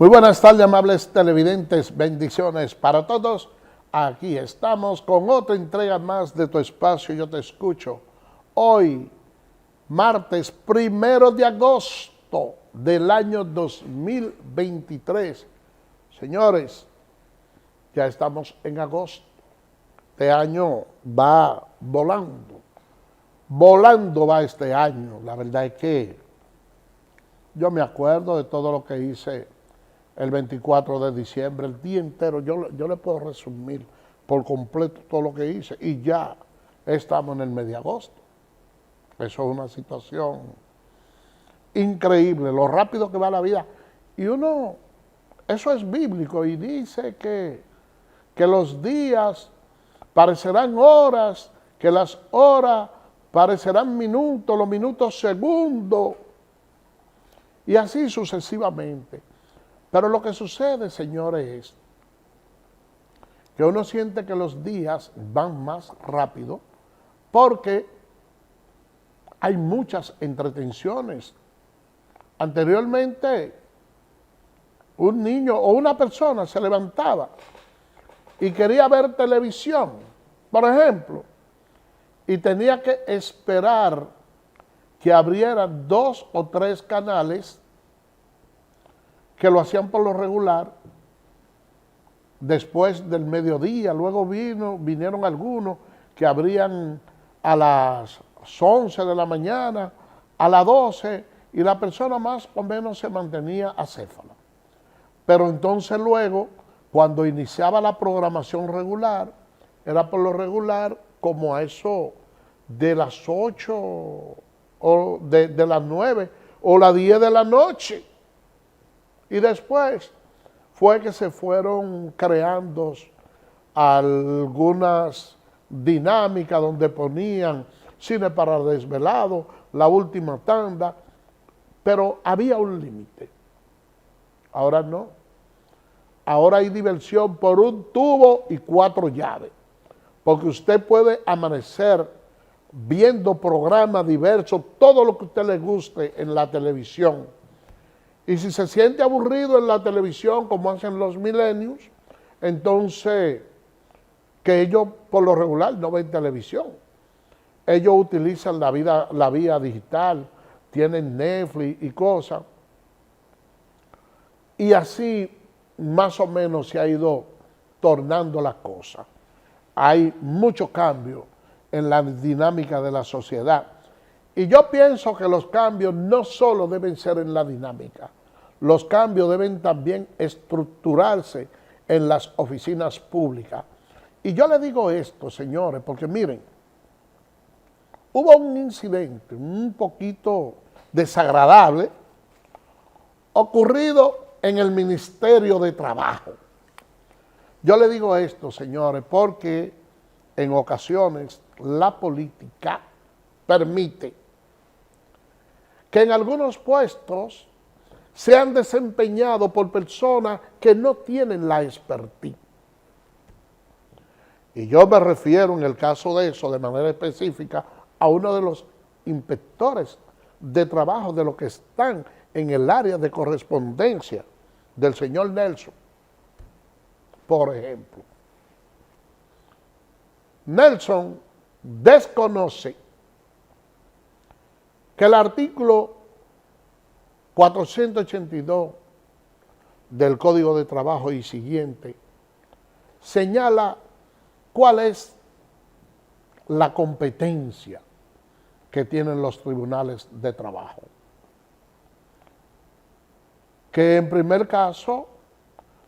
Muy buenas tardes, amables televidentes, bendiciones para todos. Aquí estamos con otra entrega más de tu espacio Yo Te Escucho. Hoy, martes 1 de agosto del año 2023. Señores, ya estamos en agosto. Este año va volando. Volando va este año. La verdad es que yo me acuerdo de todo lo que hice el 24 de diciembre, el día entero. Yo le puedo resumir por completo todo lo que hice y ya estamos en el mes de agosto. Eso es una situación increíble, lo rápido que va la vida. Y eso es bíblico y dice que los días parecerán horas, que las horas parecerán minutos, los minutos segundos, y así sucesivamente. Pero lo que sucede, señores, es que uno siente que los días van más rápido porque hay muchas entretenciones. Anteriormente, un niño o una persona se levantaba y quería ver televisión, por ejemplo, y tenía que esperar que abrieran 2 o 3 canales que lo hacían por lo regular después del mediodía. Luego vinieron algunos que abrían a las 11 de la mañana, a las 12, y la persona más o menos se mantenía acéfala. Pero entonces luego, cuando iniciaba la programación regular, era por lo regular como a eso de las 8 o de las 9 o las 10 de la noche. Y después fue que se fueron creando algunas dinámicas donde ponían cine para desvelado, la última tanda, pero había un límite. Ahora no. Ahora hay diversión por un tubo y 4 llaves, porque usted puede amanecer viendo programas diversos, todo lo que a usted le guste en la televisión. Y si se siente aburrido en la televisión, como hacen los millennials, entonces, que ellos por lo regular no ven televisión. Ellos utilizan la vía digital, tienen Netflix y cosas. Y así más o menos se ha ido tornando la cosa. Hay mucho cambio en la dinámica de la sociedad. Y yo pienso que los cambios no solo deben ser en la dinámica, los cambios deben también estructurarse en las oficinas públicas. Y yo le digo esto, señores, porque miren, hubo un incidente un poquito desagradable ocurrido en el Ministerio de Trabajo. Yo le digo esto, señores, porque en ocasiones la política permite que en algunos puestos se han desempeñado por personas que no tienen la expertise. Y yo me refiero en el caso de eso, de manera específica, a uno de los inspectores de trabajo de los que están en el área de correspondencia del señor Nelson, por ejemplo. Nelson desconoce que el artículo 482 del Código de Trabajo y siguiente señala cuál es la competencia que tienen los tribunales de trabajo. Que en primer caso,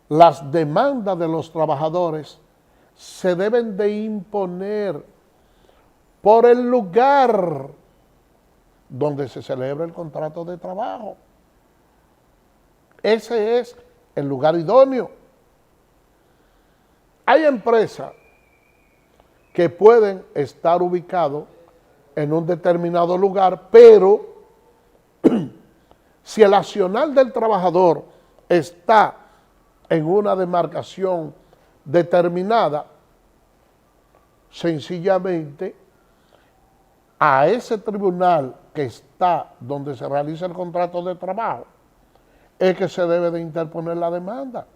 las demandas de los trabajadores se deben de imponer por el lugar donde se celebra el contrato de trabajo. Ese es el lugar idóneo. Hay empresas que pueden estar ubicados en un determinado lugar, pero si el accionar del trabajador está en una demarcación determinada, sencillamente a ese tribunal que está donde se realiza el contrato de trabajo, es que se debe de interponer la demanda.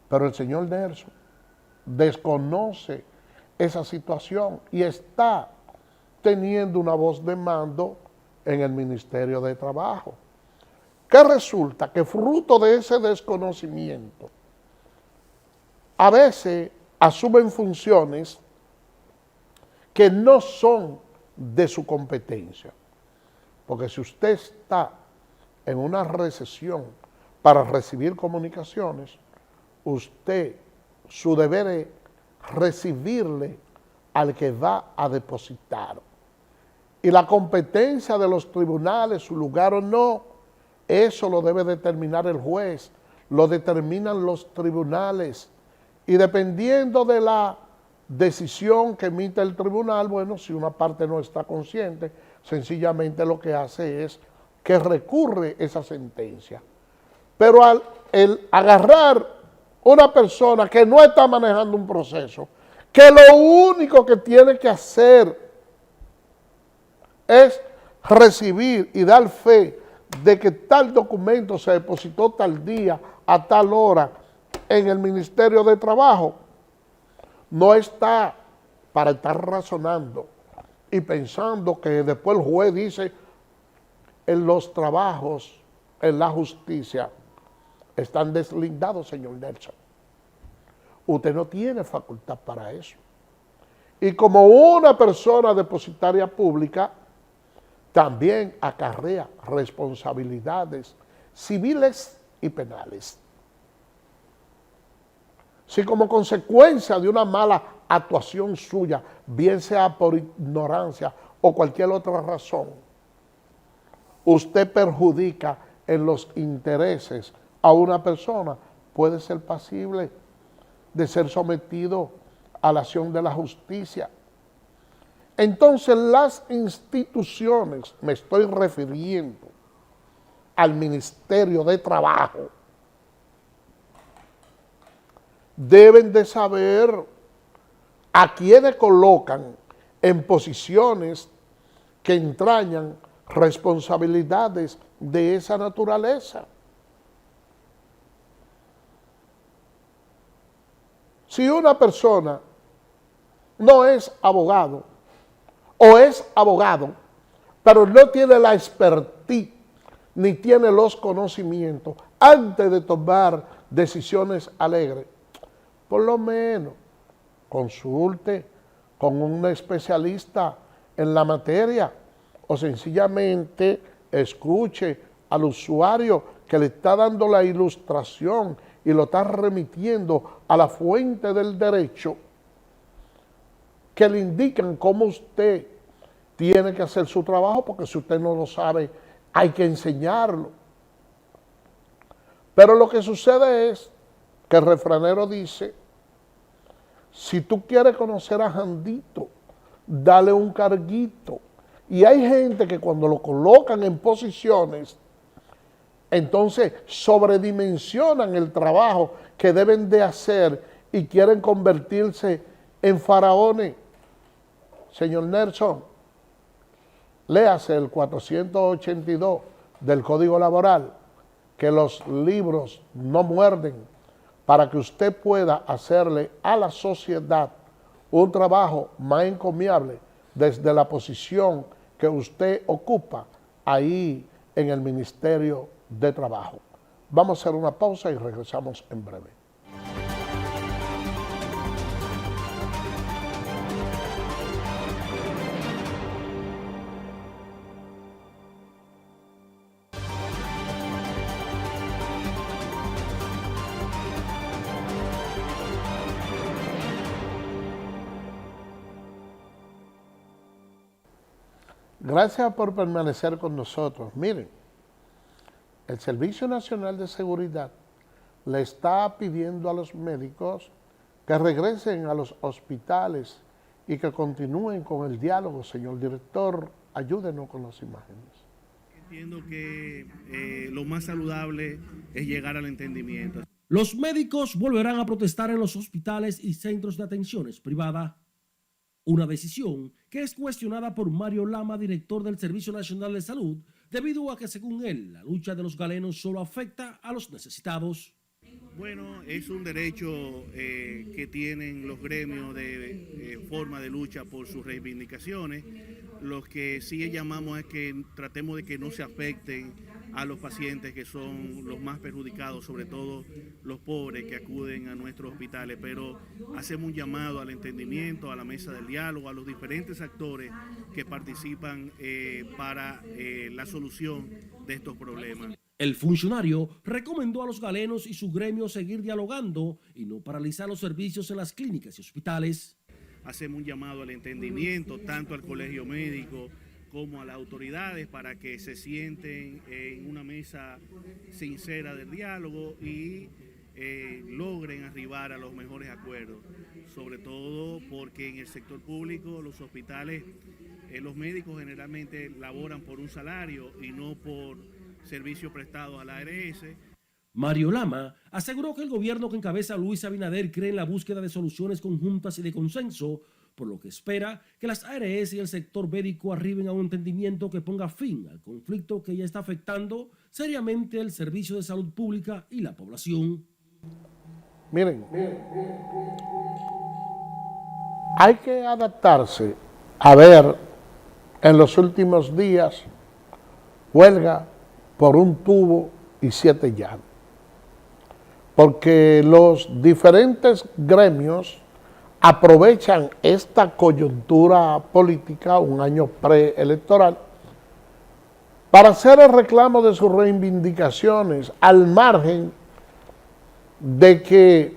Pero el señor Nelson desconoce esa situación y está teniendo una voz de mando en el Ministerio de Trabajo. Que resulta que fruto de ese desconocimiento, a veces asumen funciones que no son de su competencia. Porque si usted está en una recesión para recibir comunicaciones, su deber es recibirle al que va a depositar. Y la competencia de los tribunales, su lugar o no, eso lo debe determinar el juez, lo determinan los tribunales. Y dependiendo de la decisión que emite el tribunal, bueno, si una parte no está consciente, sencillamente lo que hace es que recurre esa sentencia. Pero el agarrar una persona que no está manejando un proceso, que lo único que tiene que hacer es recibir y dar fe de que tal documento se depositó tal día, a tal hora, en el Ministerio de Trabajo, no está para estar razonando y pensando que después el juez dice en los trabajos, en la justicia, están deslindados, señor Nelson. Usted no tiene facultad para eso. Y como una persona depositaria pública, también acarrea responsabilidades civiles y penales. Si como consecuencia de una mala actuación suya, bien sea por ignorancia o cualquier otra razón, usted perjudica en los intereses a una persona, puede ser pasible de ser sometido a la acción de la justicia. Entonces las instituciones, me estoy refiriendo al Ministerio de Trabajo, deben de saber a quiénes colocan en posiciones que entrañan responsabilidades de esa naturaleza. Si una persona no es abogado o es abogado, pero no tiene la expertise ni tiene los conocimientos antes de tomar decisiones alegres, por lo menos consulte con un especialista en la materia o sencillamente escuche al usuario que le está dando la ilustración y lo está remitiendo a la fuente del derecho, que le indican cómo usted tiene que hacer su trabajo, porque si usted no lo sabe, hay que enseñarlo. Pero lo que sucede es que el refranero dice, si tú quieres conocer a Jandito, dale un carguito. Y hay gente que cuando lo colocan en posiciones, entonces sobredimensionan el trabajo que deben de hacer y quieren convertirse en faraones. Señor Nelson, léase el 482 del Código Laboral, que los libros no muerden, para que usted pueda hacerle a la sociedad un trabajo más encomiable desde la posición que usted ocupa ahí en el Ministerio de Trabajo. Vamos a hacer una pausa y regresamos en breve. Gracias por permanecer con nosotros. Miren, el Servicio Nacional de Seguridad le está pidiendo a los médicos que regresen a los hospitales y que continúen con el diálogo. Señor director, ayúdenos con las imágenes. Entiendo que lo más saludable es llegar al entendimiento. Los médicos volverán a protestar en los hospitales y centros de atenciones privadas. Una decisión que es cuestionada por Mario Lama, director del Servicio Nacional de Salud, debido a que, según él, la lucha de los galenos solo afecta a los necesitados. Bueno, es un derecho que tienen los gremios de forma de lucha por sus reivindicaciones. Lo que sí llamamos es que tratemos de que no se afecten a los pacientes que son los más perjudicados, sobre todo los pobres que acuden a nuestros hospitales, pero hacemos un llamado al entendimiento, a la mesa del diálogo, a los diferentes actores que participan para la solución de estos problemas. El funcionario recomendó a los galenos y su gremio seguir dialogando y no paralizar los servicios en las clínicas y hospitales. Hacemos un llamado al entendimiento, tanto al colegio médico como a las autoridades, para que se sienten en una mesa sincera del diálogo y logren arribar a los mejores acuerdos, sobre todo porque en el sector público, los hospitales, los médicos generalmente laboran por un salario y no por servicios prestados a la ARS. Mario Lama aseguró que el gobierno que encabeza Luis Abinader cree en la búsqueda de soluciones conjuntas y de consenso, por lo que espera que las ARS y el sector médico arriben a un entendimiento que ponga fin al conflicto que ya está afectando seriamente el servicio de salud pública y la población. Miren, hay que adaptarse a ver en los últimos días huelga por un tubo y 7 llaves, porque los diferentes gremios aprovechan esta coyuntura política, un año preelectoral, para hacer el reclamo de sus reivindicaciones, al margen de que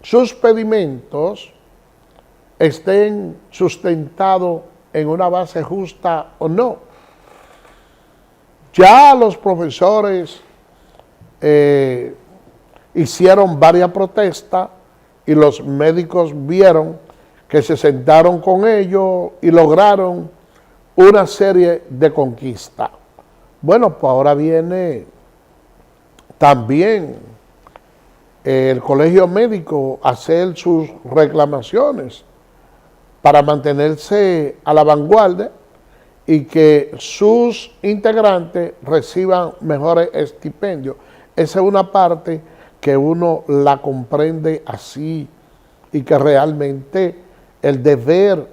sus pedimentos estén sustentados en una base justa o no. Ya los profesores hicieron varias protestas y los médicos vieron que se sentaron con ellos y lograron una serie de conquistas. Bueno, pues ahora viene también el colegio médico a hacer sus reclamaciones para mantenerse a la vanguardia y que sus integrantes reciban mejores estipendios. Esa es una parte que uno la comprende así y que realmente el deber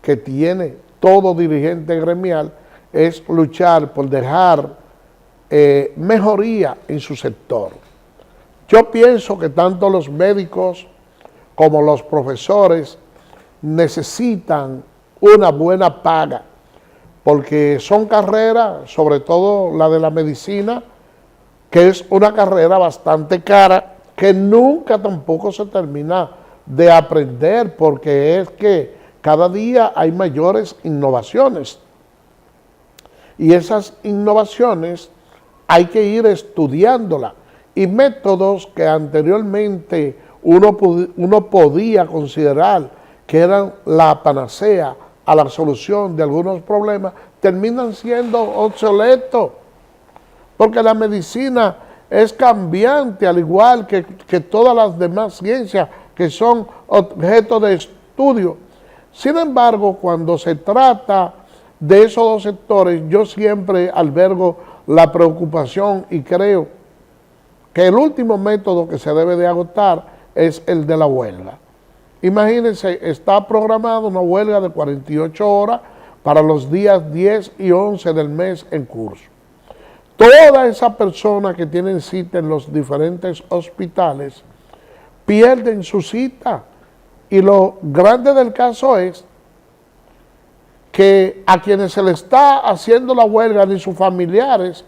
que tiene todo dirigente gremial es luchar por dejar mejoría en su sector. Yo pienso que tanto los médicos como los profesores necesitan una buena paga, porque son carreras, sobre todo la de la medicina, que es una carrera bastante cara, que nunca tampoco se termina de aprender, porque es que cada día hay mayores innovaciones. Y esas innovaciones hay que ir estudiándolas. Y métodos que anteriormente uno podía considerar que eran la panacea a la solución de algunos problemas, terminan siendo obsoletos, porque la medicina es cambiante, al igual que todas las demás ciencias que son objeto de estudio. Sin embargo, cuando se trata de esos dos sectores, yo siempre albergo la preocupación y creo que el último método que se debe de agotar es el de la huelga. Imagínense, está programada una huelga de 48 horas para los días 10 y 11 del mes en curso. Todas esas personas que tienen cita en los diferentes hospitales pierden su cita, y lo grande del caso es que a quienes se le está haciendo la huelga ni sus familiares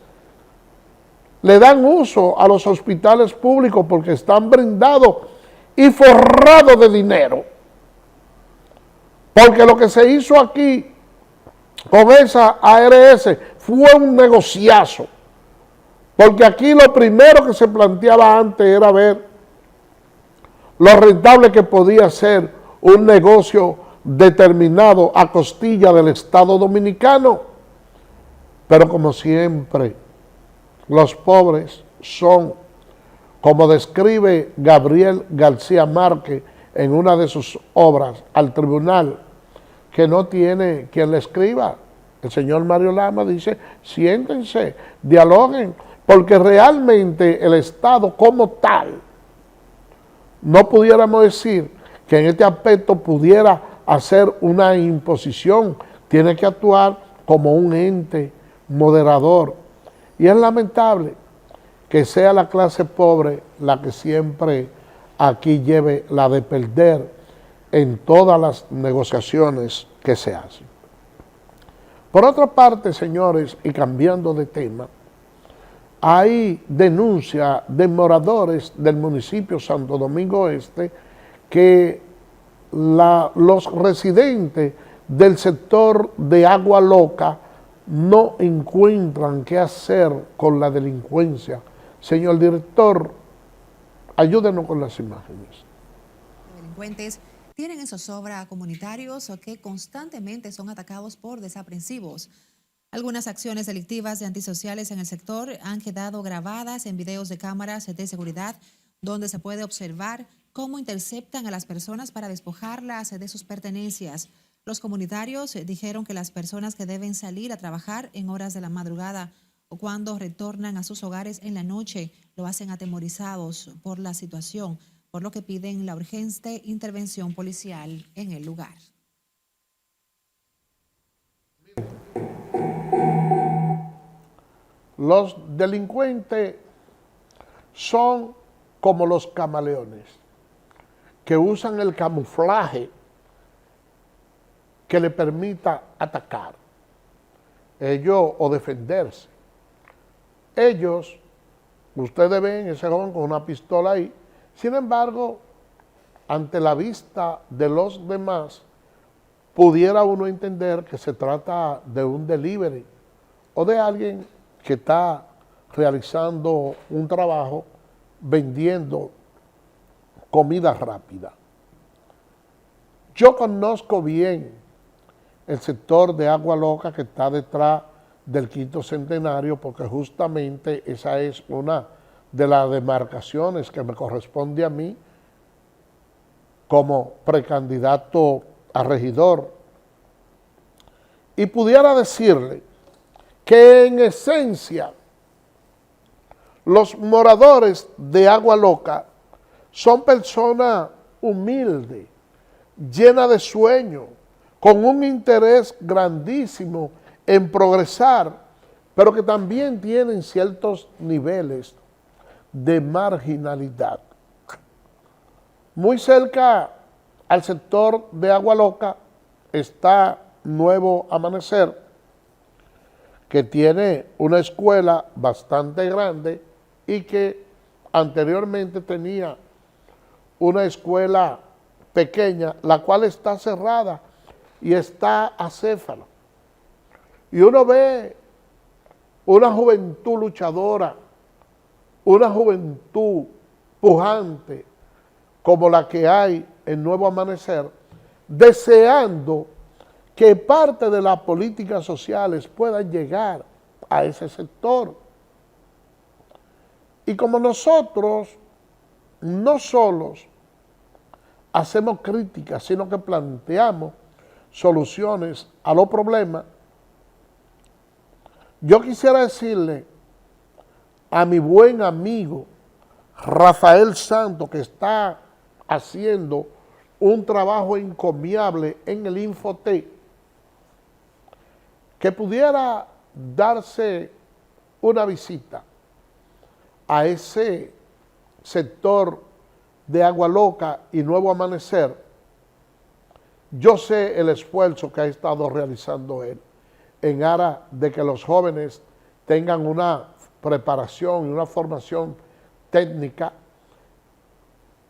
le dan uso a los hospitales públicos porque están brindados y forrados de dinero. Porque lo que se hizo aquí con esa ARS fue un negociazo. Porque aquí lo primero que se planteaba antes era ver lo rentable que podía ser un negocio determinado a costilla del Estado Dominicano. Pero como siempre, los pobres son, como describe Gabriel García Márquez en una de sus obras, Al Tribunal, que no tiene quien le escriba. El señor Mario Lama dice, siéntense, dialoguen, porque realmente el Estado como tal, no pudiéramos decir que en este aspecto pudiera hacer una imposición, tiene que actuar como un ente moderador. Y es lamentable que sea la clase pobre la que siempre aquí lleve la de perder en todas las negociaciones que se hacen. Por otra parte, señores, y cambiando de tema, hay denuncia de moradores del municipio Santo Domingo Este que los residentes del sector de Agua Loca no encuentran qué hacer con la delincuencia. Señor director, ayúdenos con las imágenes. Delincuentes tienen en zozobra comunitarios o que constantemente son atacados por desaprensivos. Algunas acciones delictivas y antisociales en el sector han quedado grabadas en videos de cámaras de seguridad donde se puede observar cómo interceptan a las personas para despojarlas de sus pertenencias. Los comunitarios dijeron que las personas que deben salir a trabajar en horas de la madrugada o cuando retornan a sus hogares en la noche lo hacen atemorizados por la situación, por lo que piden la urgente intervención policial en el lugar. Los delincuentes son como los camaleones, que usan el camuflaje que le permita atacar ellos o defenderse. Ellos, ustedes ven ese joven con una pistola ahí, sin embargo, ante la vista de los demás, pudiera uno entender que se trata de un delivery o de alguien que está realizando un trabajo vendiendo comida rápida. Yo conozco bien el sector de Agua Loca que está detrás del quinto centenario, porque justamente esa es una de las demarcaciones que me corresponde a mí como precandidato a regidor. Y pudiera decirle que en esencia los moradores de Agua Loca son personas humildes, llenas de sueño, con un interés grandísimo en progresar, pero que también tienen ciertos niveles de marginalidad. Muy cerca al sector de Agua Loca está Nuevo Amanecer, que tiene una escuela bastante grande y que anteriormente tenía una escuela pequeña, la cual está cerrada y está acéfala. Y uno ve una juventud luchadora, una juventud pujante, como la que hay en Nuevo Amanecer, deseando que parte de las políticas sociales puedan llegar a ese sector. Y como nosotros no solos hacemos críticas, sino que planteamos soluciones a los problemas, yo quisiera decirle a mi buen amigo Rafael Santos, que está haciendo un trabajo encomiable en el Infotec, que pudiera darse una visita a ese sector de Agua Loca y Nuevo Amanecer. Yo sé el esfuerzo que ha estado realizando él en aras de que los jóvenes tengan una preparación y una formación técnica.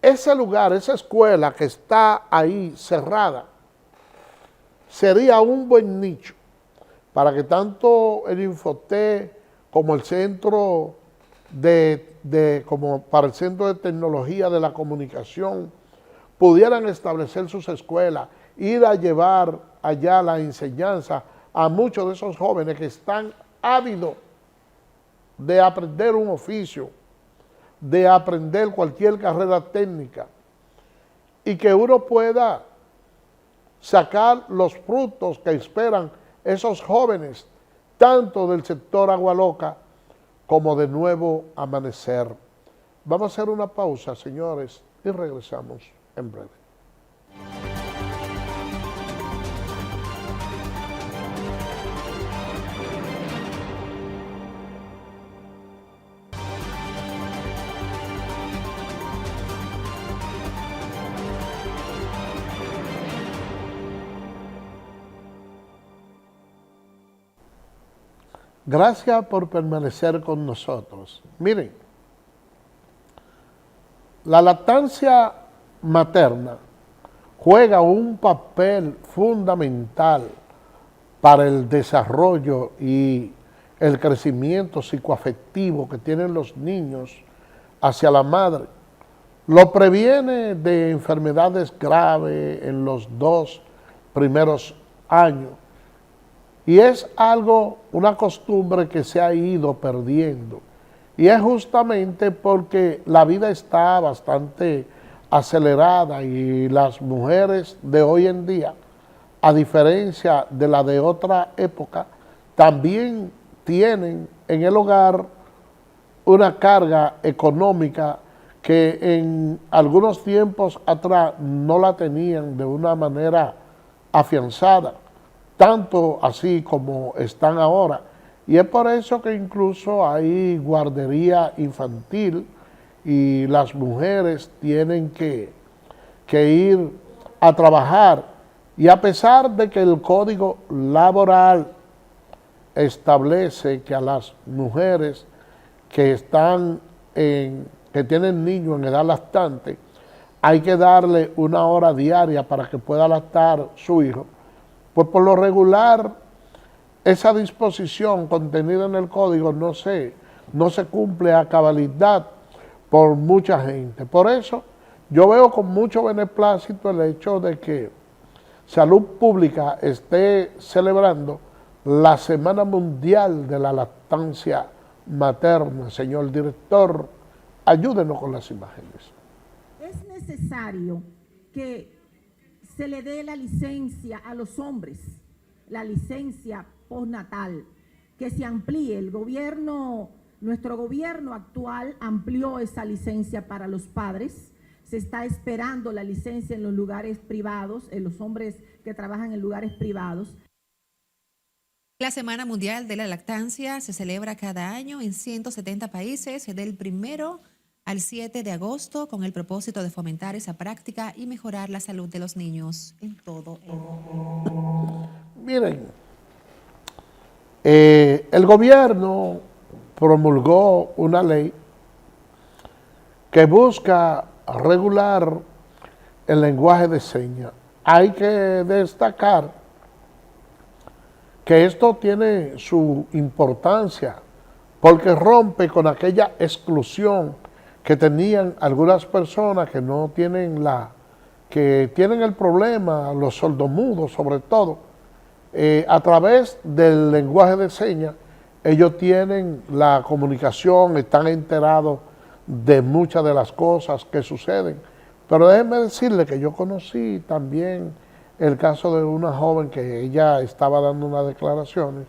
Ese lugar, esa escuela que está ahí cerrada, sería un buen nicho para que tanto el Infotec como el centro como para el Centro de Tecnología de la Comunicación pudieran establecer sus escuelas, ir a llevar allá la enseñanza a muchos de esos jóvenes que están ávidos de aprender un oficio, de aprender cualquier carrera técnica, y que uno pueda sacar los frutos que esperan esos jóvenes, tanto del sector Agua Loca como de Nuevo Amanecer. Vamos a hacer una pausa, señores, y regresamos en breve. Gracias por permanecer con nosotros. Miren, la lactancia materna juega un papel fundamental para el desarrollo y el crecimiento psicoafectivo que tienen los niños hacia la madre. Lo previene de enfermedades graves en los 2 primeros años. Y es algo, una costumbre que se ha ido perdiendo. Y es justamente porque la vida está bastante acelerada y las mujeres de hoy en día, a diferencia de la de otra época, también tienen en el hogar una carga económica que en algunos tiempos atrás no la tenían de una manera afianzada, tanto así como están ahora. Y es por eso que incluso hay guardería infantil y las mujeres tienen que ir a trabajar. Y a pesar de que el Código Laboral establece que a las mujeres que tienen niños en edad lactante, hay que darle 1 hora diaria para que pueda lactar su hijo, pues por lo regular esa disposición contenida en el código no se cumple a cabalidad por mucha gente. Por eso yo veo con mucho beneplácito el hecho de que Salud Pública esté celebrando la Semana Mundial de la Lactancia Materna. Señor director, ayúdenos con las imágenes. Es necesario que se le dé la licencia a los hombres, la licencia postnatal, que se amplíe. Nuestro gobierno actual amplió esa licencia para los padres. Se está esperando la licencia en los lugares privados, en los hombres que trabajan en lugares privados. La Semana Mundial de la Lactancia se celebra cada año en 170 países del 1 al 7 de agosto con el propósito de fomentar esa práctica y mejorar la salud de los niños en todo el mundo. Miren, el gobierno promulgó una ley que busca regular el lenguaje de señas. Hay que destacar que esto tiene su importancia porque rompe con aquella exclusión que tenían algunas personas que no tienen que tienen el problema, los sordomudos sobre todo, a través del lenguaje de señas, ellos tienen la comunicación, están enterados de muchas de las cosas que suceden. Pero déjenme decirle que yo conocí también el caso de una joven que ella estaba dando unas declaraciones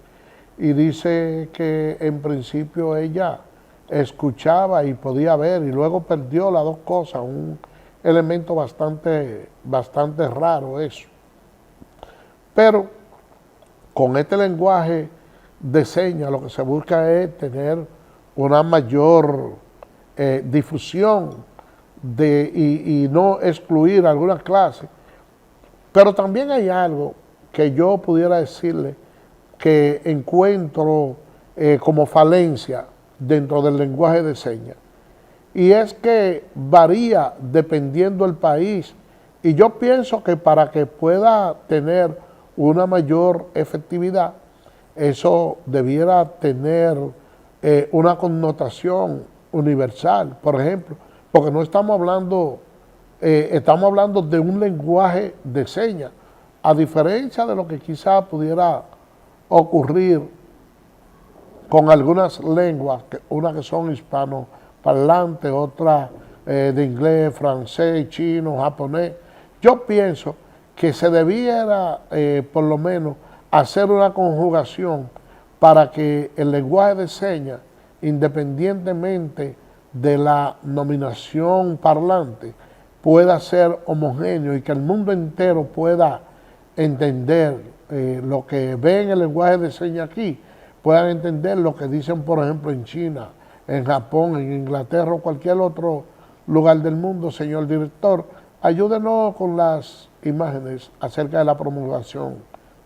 y dice que en principio ella escuchaba y podía ver y luego perdió las dos cosas, un elemento bastante raro eso. Pero con este lenguaje de señas lo que se busca es tener una mayor difusión y no excluir algunas clases. Pero también hay algo que yo pudiera decirle que encuentro como falencia dentro del lenguaje de señas, y es que varía dependiendo del país, y yo pienso que para que pueda tener una mayor efectividad, eso debiera tener una connotación universal, por ejemplo, porque no estamos hablando, estamos hablando de un lenguaje de señas, a diferencia de lo que quizá pudiera ocurrir con algunas lenguas, unas que son hispanoparlantes, otras de inglés, francés, chino, japonés. Yo pienso que se debiera por lo menos hacer una conjugación para que el lenguaje de señas, independientemente de la nominación parlante, pueda ser homogéneo y que el mundo entero pueda entender lo que ve en el lenguaje de señas aquí, puedan entender lo que dicen, por ejemplo, en China, en Japón, en Inglaterra o cualquier otro lugar del mundo. Señor director, ayúdenos con las imágenes acerca de la promulgación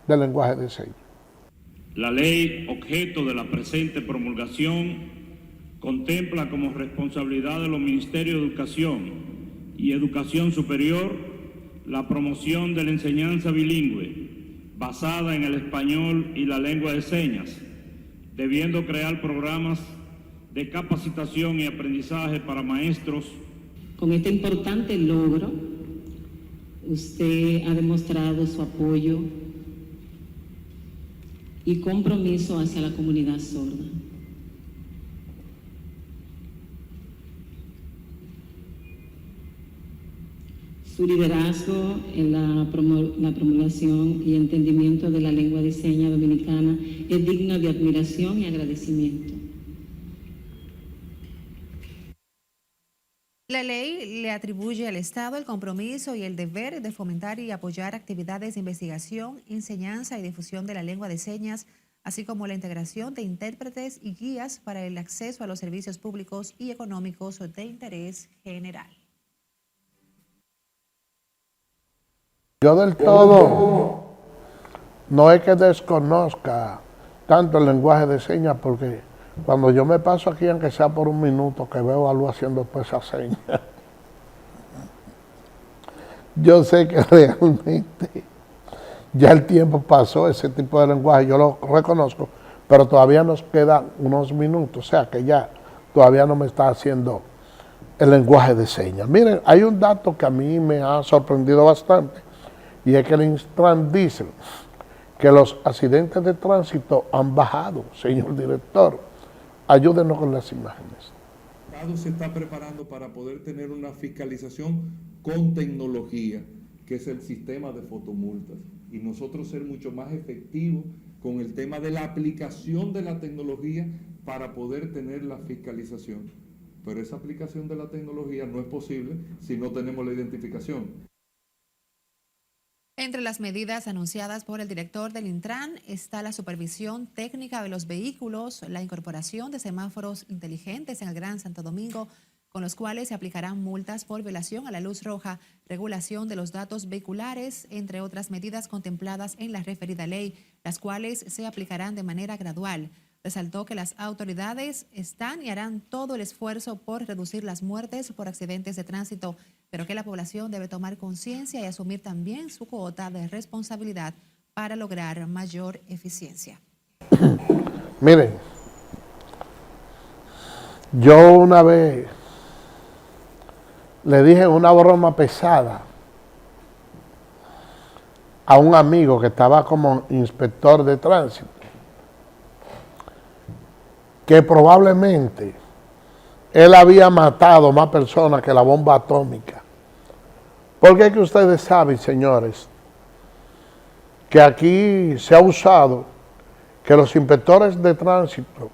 del lenguaje de señas. La ley objeto de la presente promulgación contempla como responsabilidad de los Ministerios de Educación y Educación Superior la promoción de la enseñanza bilingüe basada en el español y la lengua de señas, debiendo crear programas de capacitación y aprendizaje para maestros. Con este importante logro, usted ha demostrado su apoyo y compromiso hacia la comunidad sorda. Su liderazgo en la promulgación y entendimiento de la lengua de señas dominicana es digno de admiración y agradecimiento. La ley le atribuye al Estado el compromiso y el deber de fomentar y apoyar actividades de investigación, enseñanza y difusión de la lengua de señas, así como la integración de intérpretes y guías para el acceso a los servicios públicos y económicos de interés general. Yo del todo no es que desconozca tanto el lenguaje de señas, porque cuando yo me paso aquí, aunque sea por un minuto, que veo algo haciendo pues esa seña, yo sé que realmente ya el tiempo pasó, ese tipo de lenguaje, yo lo reconozco, pero todavía nos quedan unos minutos, o sea que ya todavía no me está haciendo el lenguaje de señas. Miren, hay un dato que a mí me ha sorprendido bastante, y es que el Intran dice que los accidentes de tránsito han bajado. Señor director, ayúdenos con las imágenes. El Estado se está preparando para poder tener una fiscalización con tecnología, que es el sistema de fotomultas, y nosotros ser mucho más efectivos con el tema de la aplicación de la tecnología para poder tener la fiscalización. Pero esa aplicación de la tecnología no es posible si no tenemos la identificación. Entre las medidas anunciadas por el director del Intran está la supervisión técnica de los vehículos, la incorporación de semáforos inteligentes en el Gran Santo Domingo, con los cuales se aplicarán multas por violación a la luz roja, regulación de los datos vehiculares, entre otras medidas contempladas en la referida ley, las cuales se aplicarán de manera gradual. Resaltó que las autoridades están y harán todo el esfuerzo por reducir las muertes por accidentes de tránsito, pero que la población debe tomar conciencia y asumir también su cuota de responsabilidad para lograr mayor eficiencia. Miren, yo una vez le dije una broma pesada a un amigo que estaba como inspector de tránsito, que probablemente él había matado más personas que la bomba atómica. Porque es que ustedes saben, señores, que aquí se ha usado que los inspectores de tránsito,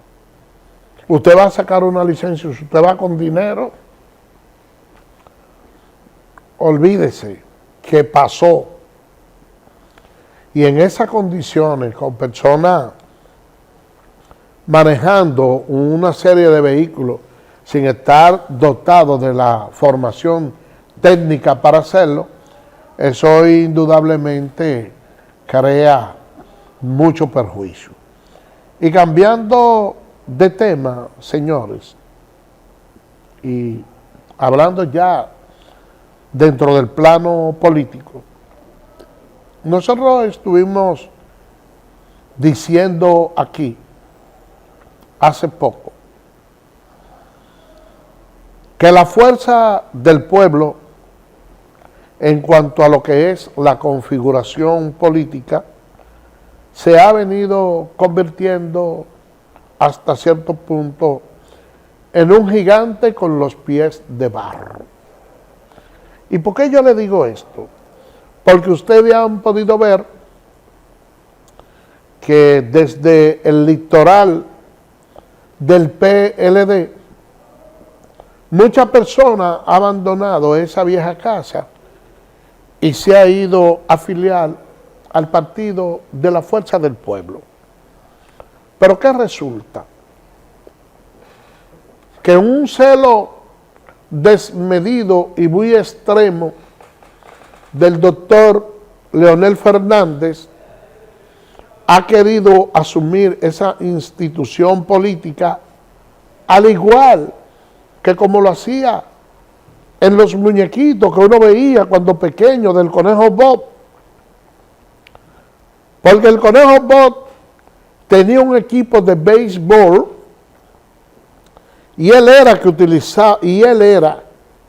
usted va a sacar una licencia, usted va con dinero, olvídese que pasó. Y en esas condiciones, con personas manejando una serie de vehículos sin estar dotados de la formación técnica para hacerlo, eso indudablemente crea mucho perjuicio. Y cambiando de tema, señores, y hablando ya dentro del plano político, nosotros estuvimos diciendo aquí hace poco que la fuerza del pueblo en cuanto a lo que es la configuración política se ha venido convirtiendo hasta cierto punto en un gigante con los pies de barro. ¿Y por qué yo le digo esto? Porque ustedes han podido ver que desde el litoral del PLD, muchas personas han abandonado esa vieja casa y se ha ido a afiliar al Partido de la Fuerza del Pueblo. Pero ¿qué resulta? Que un celo desmedido y muy extremo del doctor Leonel Fernández ha querido asumir esa institución política al igual que como lo hacía en los muñequitos que uno veía cuando pequeño del Conejo Bob. Porque el Conejo Bob tenía un equipo de béisbol y él era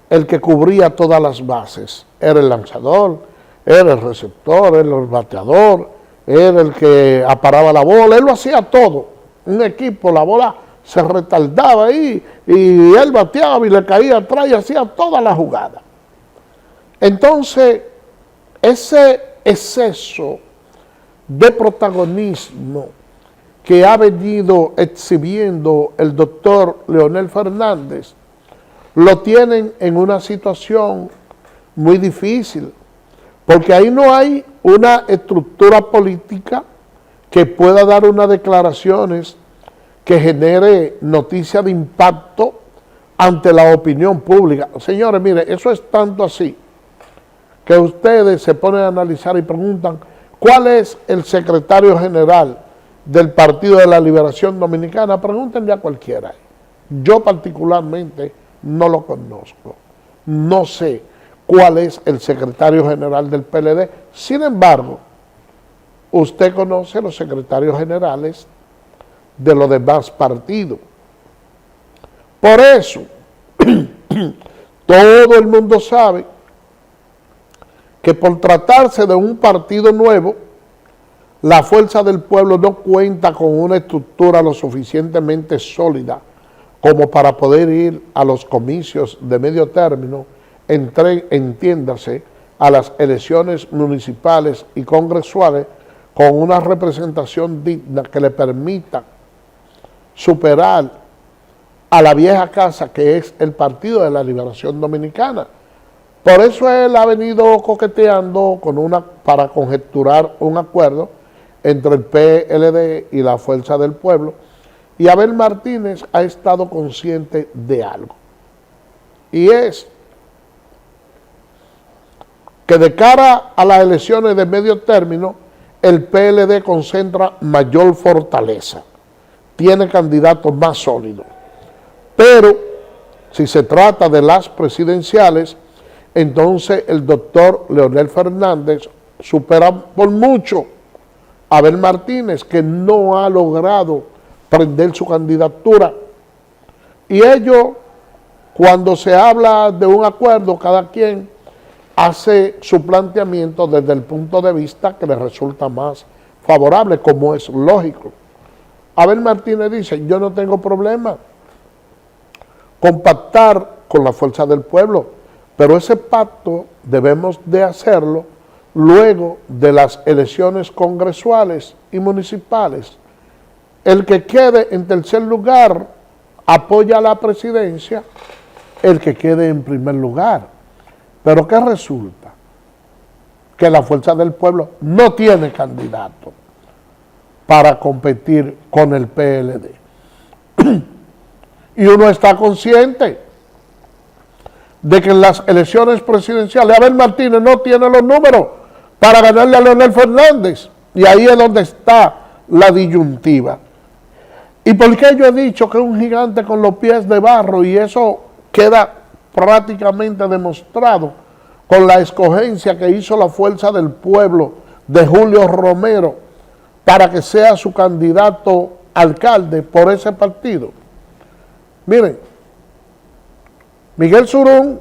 el que cubría todas las bases. Era el lanzador, era el receptor, era el bateador, era el que aparaba la bola, él lo hacía todo. Un equipo, la bola se retardaba ahí y él bateaba y le caía atrás y hacía toda la jugada. Entonces, ese exceso de protagonismo que ha venido exhibiendo el doctor Leonel Fernández, lo tienen en una situación muy difícil, porque ahí no hay una estructura política que pueda dar unas declaraciones que genere noticia de impacto ante la opinión pública. Señores, mire, eso es tanto así que ustedes se ponen a analizar y preguntan ¿cuál es el secretario general del Partido de la Liberación Dominicana? Pregúntenle a cualquiera. Yo particularmente no lo conozco. No sé cuál es el secretario general del PLD. Sin embargo, usted conoce los secretarios generales de los demás partidos. Por eso, todo el mundo sabe que por tratarse de un partido nuevo, la Fuerza del Pueblo no cuenta con una estructura lo suficientemente sólida como para poder ir a los comicios de medio término, entiéndase, a las elecciones municipales y congresuales con una representación digna que le permita superar a la vieja casa que es el Partido de la Liberación Dominicana. Por eso él ha venido coqueteando para conjeturar un acuerdo entre el PLD y la Fuerza del Pueblo, y Abel Martínez ha estado consciente de algo, y es que de cara a las elecciones de medio término, el PLD concentra mayor fortaleza, tiene candidatos más sólidos, pero si se trata de las presidenciales, entonces el doctor Leonel Fernández supera por mucho a Abel Martínez, que no ha logrado prender su candidatura. Y ello, cuando se habla de un acuerdo, cada quien hace su planteamiento desde el punto de vista que le resulta más favorable, como es lógico. Abel Martínez dice, yo no tengo problema con pactar con la Fuerza del Pueblo, pero ese pacto debemos de hacerlo luego de las elecciones congresuales y municipales. El que quede en tercer lugar apoya a la presidencia, el que quede en primer lugar. Pero ¿qué resulta? Que la Fuerza del Pueblo no tiene candidato para competir con el PLD. Y uno está consciente de que en las elecciones presidenciales Abel Martínez no tiene los números para ganarle a Leonel Fernández. Y ahí es donde está la disyuntiva. ¿Y por qué yo he dicho que es un gigante con los pies de barro? Y eso queda prácticamente demostrado con la escogencia que hizo la Fuerza del Pueblo de Julio Romero para que sea su candidato alcalde por ese partido. Miren, Miguel Surún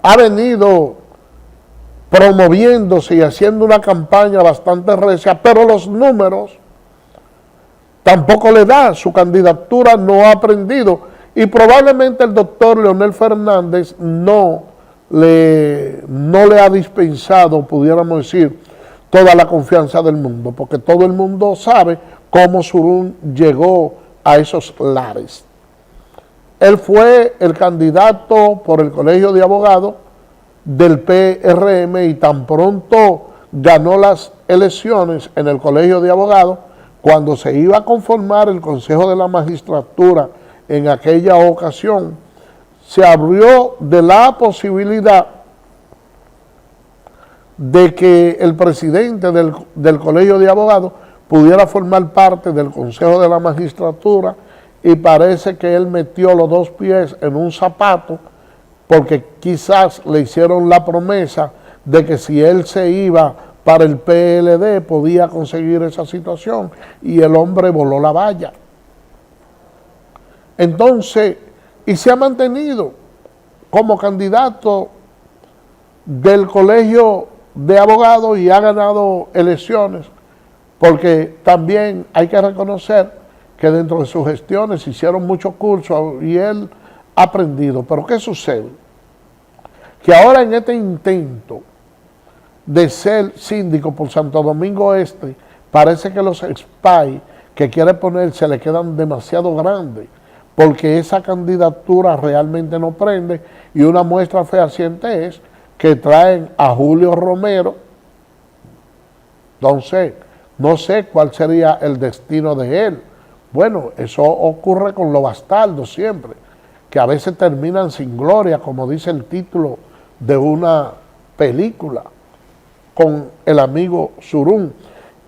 ha venido promoviéndose y haciendo una campaña bastante recia, pero los números tampoco le da, su candidatura no ha prendido, y probablemente el doctor Leonel Fernández no le ha dispensado, pudiéramos decir, toda la confianza del mundo, porque todo el mundo sabe cómo Surún llegó a esos lares. Él fue el candidato por el Colegio de Abogados del PRM y tan pronto ganó las elecciones en el Colegio de Abogados, cuando se iba a conformar el Consejo de la Magistratura en aquella ocasión, se abrió de la posibilidad de que el presidente del Colegio de Abogados pudiera formar parte del Consejo de la Magistratura, y parece que él metió los dos pies en un zapato, porque quizás le hicieron la promesa de que si él se iba para el PLD podía conseguir esa situación, y el hombre voló la valla. Entonces, y se ha mantenido como candidato del Colegio de Abogados y ha ganado elecciones, porque también hay que reconocer que dentro de sus gestiones se hicieron muchos cursos y él ha aprendido. Pero ¿qué sucede? Que ahora en este intento de ser síndico por Santo Domingo Este, parece que los SPAI que quiere ponerse le quedan demasiado grandes, porque esa candidatura realmente no prende, y una muestra fehaciente es que traen a Julio Romero. Entonces, no sé cuál sería el destino de él. Bueno, eso ocurre con los bastardos siempre, que a veces terminan sin gloria, como dice el título de una película, con el amigo Surún.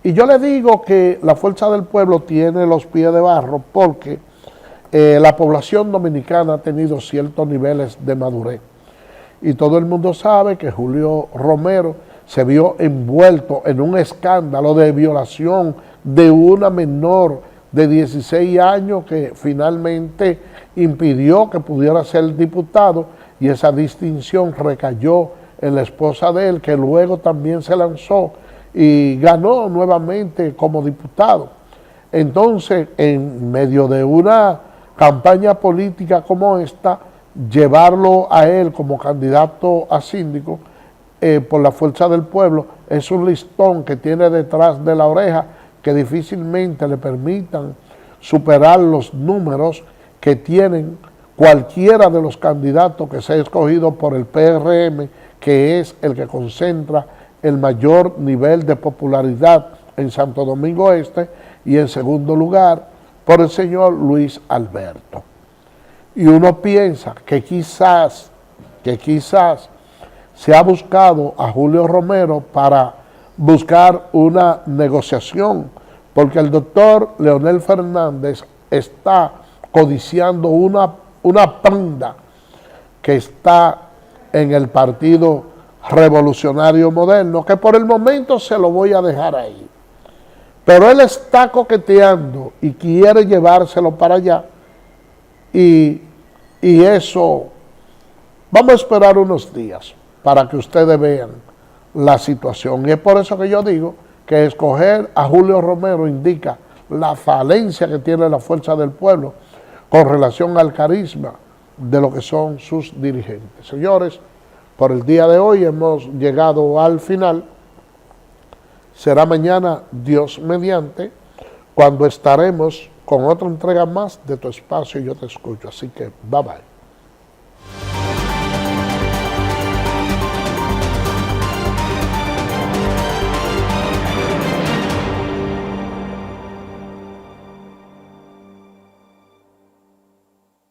Y yo le digo que la Fuerza del Pueblo tiene los pies de barro porque la población dominicana ha tenido ciertos niveles de madurez. Y todo el mundo sabe que Julio Romero se vio envuelto en un escándalo de violación de una menor de 16 años que finalmente impidió que pudiera ser diputado, y esa distinción recayó en la esposa de él, que luego también se lanzó y ganó nuevamente como diputado. Entonces, en medio de una campaña política como esta, llevarlo a él como candidato a síndico por la Fuerza del Pueblo es un listón que tiene detrás de la oreja, que difícilmente le permitan superar los números que tienen cualquiera de los candidatos que se ha escogido por el PRM, que es el que concentra el mayor nivel de popularidad en Santo Domingo Este, y en segundo lugar por el señor Luis Alberto. Y uno piensa que quizás se ha buscado a Julio Romero para buscar una negociación, porque el doctor Leonel Fernández está codiciando una panda que está en el Partido Revolucionario Moderno, que por el momento se lo voy a dejar ahí. Pero él está coqueteando y quiere llevárselo para allá, y eso, vamos a esperar unos días para que ustedes vean la situación. Y es por eso que yo digo que escoger a Julio Romero indica la falencia que tiene la Fuerza del Pueblo con relación al carisma de lo que son sus dirigentes. Señores, por el día de hoy hemos llegado al final. Será mañana, Dios mediante, cuando estaremos con otra entrega más de Tu Espacio y Yo Te Escucho. Así que, bye bye.